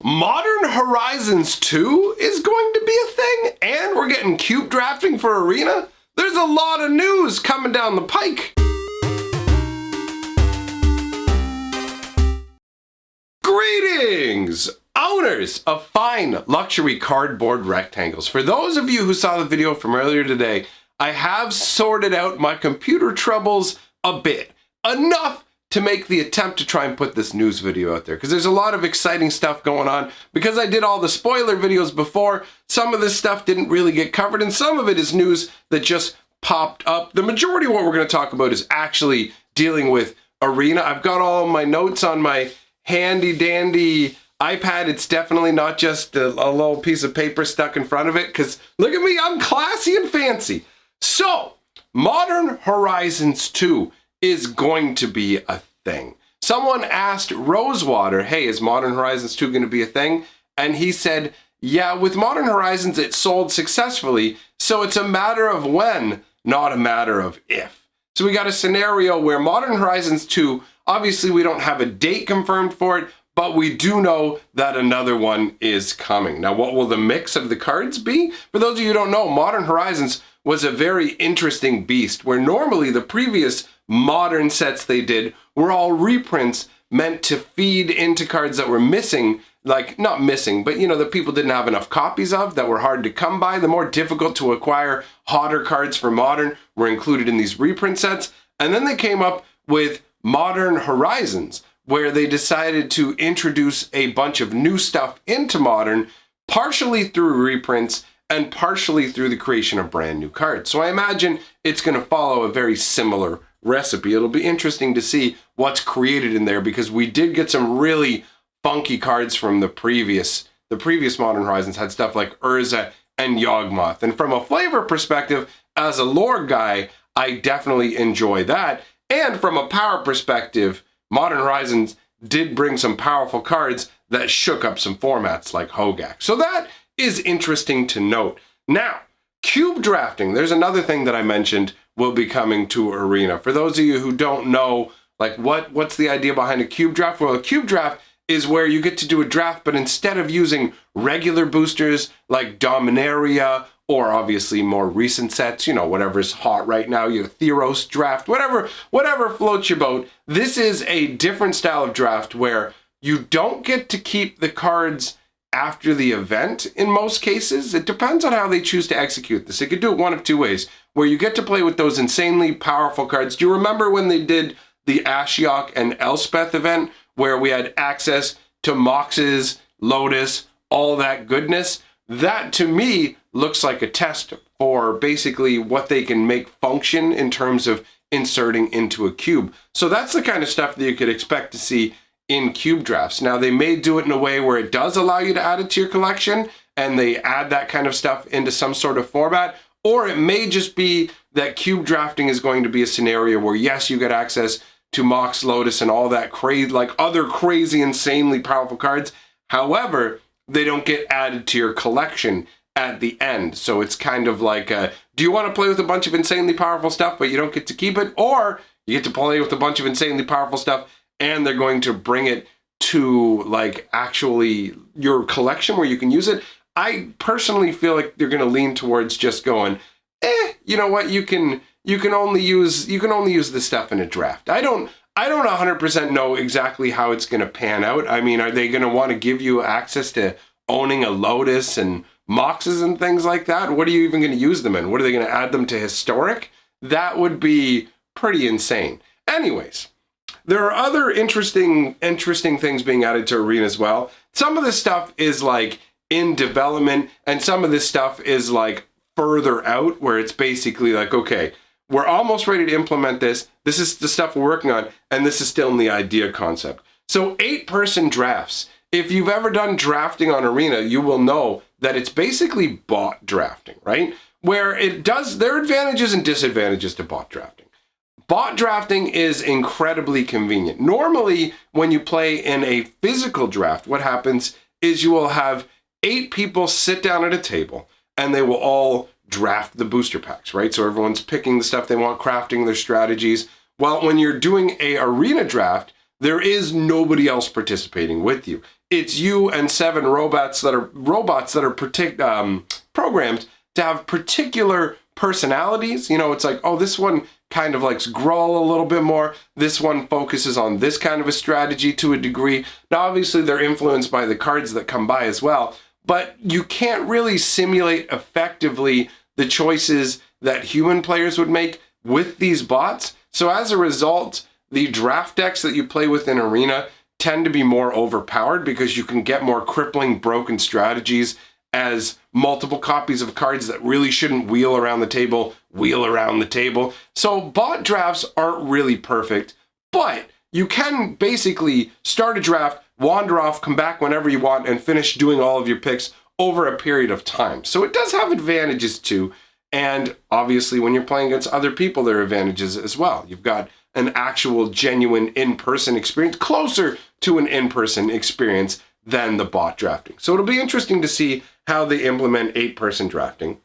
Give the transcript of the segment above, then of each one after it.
Modern Horizons 2 is going to be a thing, and we're getting cube drafting for Arena. There's a lot of news coming down the pike. Greetings, owners of fine luxury cardboard rectangles. For those of you who saw the video from earlier today, I have sorted out my computer troubles a bit. Enough to make the attempt to try and put this news video out there, because there's a lot of exciting stuff going on. Because I did all the spoiler videos before, some of this stuff didn't really get covered, and some of it is news that just popped up. The majority of what we're going to talk about is actually dealing with Arena. I've got all of my notes on my handy dandy iPad. It's definitely not just a little piece of paper stuck in front of it, because look at me, I'm classy and fancy. So, Modern Horizons 2 is going to be a thing. Someone asked Rosewater, hey, is Modern Horizons 2 going to be a thing? And he said, yeah, with Modern Horizons, it sold successfully, so it's a matter of when, not a matter of if. So we got a scenario where Modern Horizons 2, obviously we don't have a date confirmed for it, but we do know that another one is coming. Now, what will the mix of the cards be? For those of you who don't know, Modern Horizons was a very interesting beast, where normally the previous modern sets they did were all reprints meant to feed into cards that were missing, like, not missing, but, you know, that people didn't have enough copies of, that were hard to come by. The more difficult to acquire hotter cards for Modern were included in these reprint sets. And then they came up with Modern Horizons, where they decided to introduce a bunch of new stuff into Modern, partially through reprints and partially through the creation of brand new cards. So I imagine it's going to follow a very similar recipe. It'll be interesting to see what's created in there, because we did get some really funky cards from the previous Modern Horizons. Had stuff like Urza and Yawgmoth. And from a flavor perspective, as a lore guy, I definitely enjoy that. And from a power perspective, Modern Horizons did bring some powerful cards that shook up some formats like Hogak. So that is interesting to note. Now, cube drafting. There's another thing that I mentioned will be coming to Arena. For those of you who don't know, like, what's the idea behind a cube draft? Well, a cube draft is where you get to do a draft, but instead of using regular boosters like Dominaria, or obviously more recent sets, you know, whatever's hot right now, your Theros draft, whatever floats your boat. This is a different style of draft where you don't get to keep the cards after the event in most cases. It depends on how they choose to execute this. They could do it one of two ways, where you get to play with those insanely powerful cards. Do you remember when they did the Ashiok and Elspeth event, where we had access to Moxes, Lotus, all that goodness? That, to me, looks like a test for basically what they can make function in terms of inserting into a cube. So that's the kind of stuff that you could expect to see in cube drafts. Now, they may do it in a way where it does allow you to add it to your collection, and they add that kind of stuff into some sort of format, or it may just be that cube drafting is going to be a scenario where, yes, you get access to Mox, Lotus, and all that crazy, like other crazy, insanely powerful cards. However, they don't get added to your collection at the end. So it's kind of like, do you want to play with a bunch of insanely powerful stuff, but you don't get to keep it? Or you get to play with a bunch of insanely powerful stuff, and they're going to bring it to, like, actually your collection where you can use it. I personally feel like they're going to lean towards just going, you know what, you can only use this stuff in a draft. I don't 100% know exactly how it's going to pan out. I mean, are they going to want to give you access to owning a Lotus and Moxes and things like that? What are you even going to use them in? What are they going to add them to Historic? That would be pretty insane. Anyways, there are other interesting things being added to Arena as well. Some of this stuff is like in development, and some of this stuff is like further out, where it's basically like, okay, we're almost ready to implement this. This is the stuff we're working on, and this is still in the idea concept. So 8-person drafts. If you've ever done drafting on Arena, you will know that it's basically bot drafting, right? Where there are advantages and disadvantages to bot drafting. Bot drafting is incredibly convenient. Normally, when you play in a physical draft, what happens is you will have 8 people sit down at a table, and they will all draft the booster packs, right? So everyone's picking the stuff they want, crafting their strategies. Well, when you're doing a arena draft, there is nobody else participating with you. it's you and 7 robots that are programmed to have particular personalities. You know, it's like, oh, this one kind of likes Grawl a little bit more. This one focuses on this kind of a strategy to a degree. Now, obviously, they're influenced by the cards that come by as well, but you can't really simulate effectively the choices that human players would make with these bots. So as a result, the draft decks that you play with in Arena tend to be more overpowered because you can get more crippling, broken strategies as multiple copies of cards that really shouldn't wheel around the table. So bot drafts aren't really perfect, but you can basically start a draft, wander off, come back whenever you want, and finish doing all of your picks over a period of time. So it does have advantages too. And obviously when you're playing against other people, there are advantages as well. You've got an actual genuine in-person experience, closer to an in-person experience than the bot drafting. So it'll be interesting to see how they implement 8-person drafting.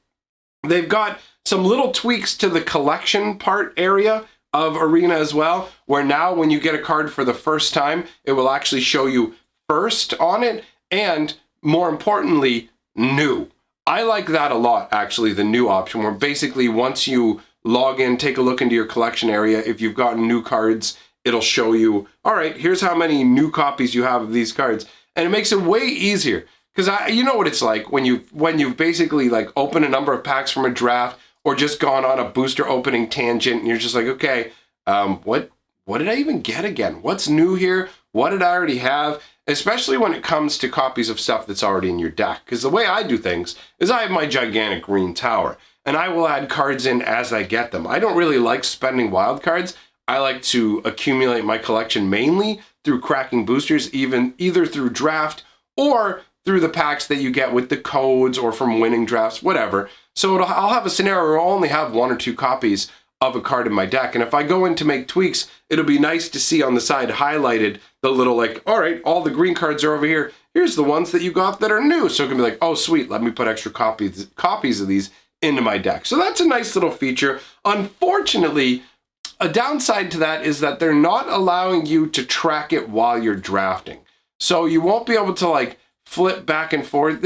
They've got some little tweaks to the collection part area of Arena as well, where now when you get a card for the first time, it will actually show you first on it, and more importantly, new. I like that a lot, actually, the new option, where basically once you log in, take a look into your collection area, if you've gotten new cards, it'll show you, all right, here's how many new copies you have of these cards. And it makes it way easier, because you know what it's like when you've basically like opened a number of packs from a draft or just gone on a booster opening tangent, and you're just like, okay, what did I even get again? What's new here? What did I already have? Especially when it comes to copies of stuff that's already in your deck. Because the way I do things is I have my gigantic green tower, and I will add cards in as I get them. I don't really like spending wild cards. I like to accumulate my collection mainly through cracking boosters, either through draft or through the packs that you get with the codes or from winning drafts, whatever. So I'll have a scenario where I'll only have 1 or 2 copies of a card in my deck. And if I go in to make tweaks, it'll be nice to see on the side highlighted the little like, all right, all the green cards are over here. Here's the ones that you got that are new. So it can be like, oh, sweet, let me put extra copies of these into my deck. So that's a nice little feature. Unfortunately, a downside to that is that they're not allowing you to track it while you're drafting. So you won't be able to like flip back and forth.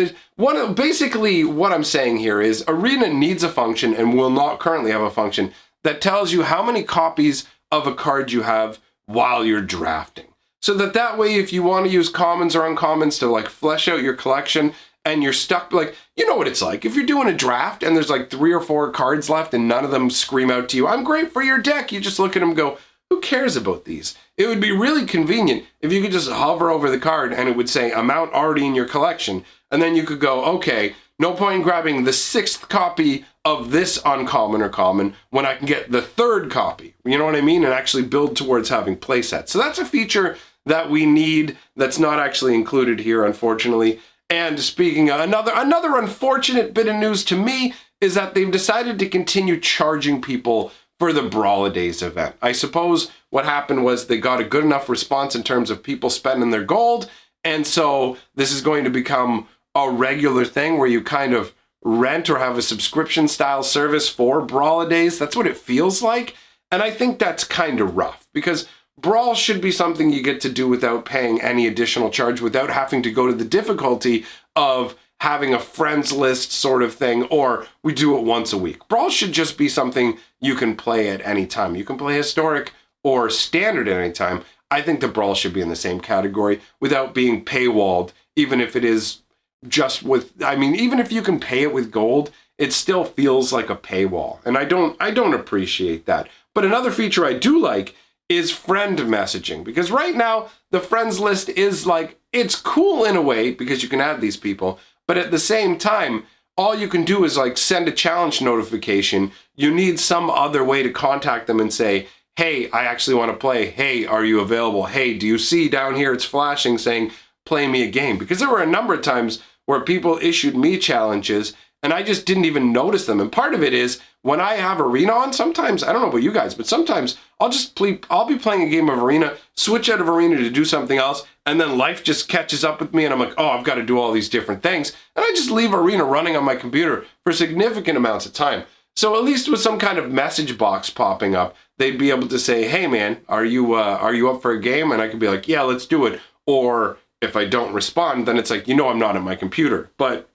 Basically what I'm saying here is Arena needs a function, and will not currently have a function, that tells you how many copies of a card you have while you're drafting. So that way, if you want to use commons or uncommons to like flesh out your collection, and you're stuck, like, you know what it's like. If you're doing a draft and there's like 3 or 4 cards left and none of them scream out to you, I'm great for your deck. You just look at them and go, who cares about these? It would be really convenient if you could just hover over the card and it would say amount already in your collection. And then you could go, okay, no point in grabbing the 6th copy of this uncommon or common when I can get the 3rd copy. You know what I mean? And actually build towards having play sets. So that's a feature that we need that's not actually included here, unfortunately. And speaking of another unfortunate bit of news to me is that they've decided to continue charging people for the Brawladays event. I suppose what happened was they got a good enough response in terms of people spending their gold, and so this is going to become a regular thing where you kind of rent or have a subscription style service for Brawladays. That's what it feels like, and I think that's kind of rough, because Brawl should be something you get to do without paying any additional charge, without having to go to the difficulty of having a friends list sort of thing, or we do it once a week. Brawl should just be something you can play at any time. You can play Historic or Standard at any time. I think the Brawl should be in the same category without being paywalled, even if it is just with, I mean, even if you can pay it with gold, it still feels like a paywall. And I don't appreciate that. But another feature I do like is friend messaging, because right now the friends list is like, it's cool in a way because you can add these people, but at the same time, all you can do is like send a challenge notification. You need some other way to contact them and say, hey, I actually want to play. Hey, are you available? Hey, do you see down here it's flashing saying play me a game? Because there were a number of times where people issued me challenges and I just didn't even notice them. And part of it is when I have Arena on, sometimes, I don't know about you guys, but sometimes I'll be playing a game of Arena, switch out of Arena to do something else, and then life just catches up with me and I'm like, oh, I've got to do all these different things. And I just leave Arena running on my computer for significant amounts of time. So at least with some kind of message box popping up, they'd be able to say, hey man, are you up for a game? And I could be like, yeah, let's do it. Or if I don't respond, then it's like, I'm not at my computer. But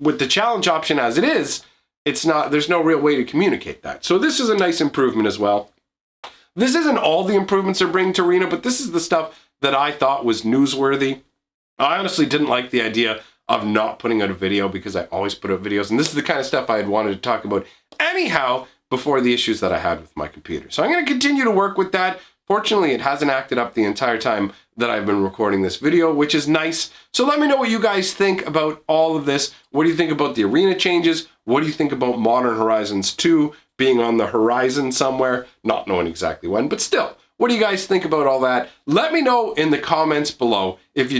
with the challenge option as it is, there's no real way to communicate that. So this is a nice improvement as well. This isn't all the improvements they're bringing to Arena, but this is the stuff that I thought was newsworthy. I honestly didn't like the idea of not putting out a video because I always put out videos, and this is the kind of stuff I had wanted to talk about anyhow before the issues that I had with my computer. So I'm going to continue to work with that. Fortunately, it hasn't acted up the entire time that I've been recording this video, which is nice. So let me know what you guys think about all of this. What do you think about the Arena changes? What do you think about Modern Horizons 2 being on the horizon somewhere? Not knowing exactly when, but still. What do you guys think about all that? Let me know in the comments below. If you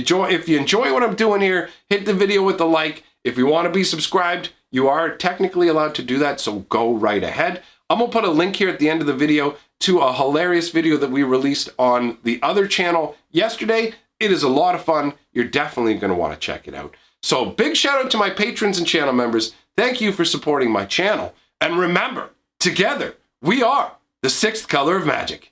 enjoy what I'm doing here, hit the video with a like. If you want to be subscribed, you are technically allowed to do that, so go right ahead. I'm going to put a link here at the end of the video to a hilarious video that we released on the other channel yesterday. It is a lot of fun. You're definitely going to want to check it out. So big shout out to my patrons and channel members. Thank you for supporting my channel. And remember, together, we are the 6th color of magic.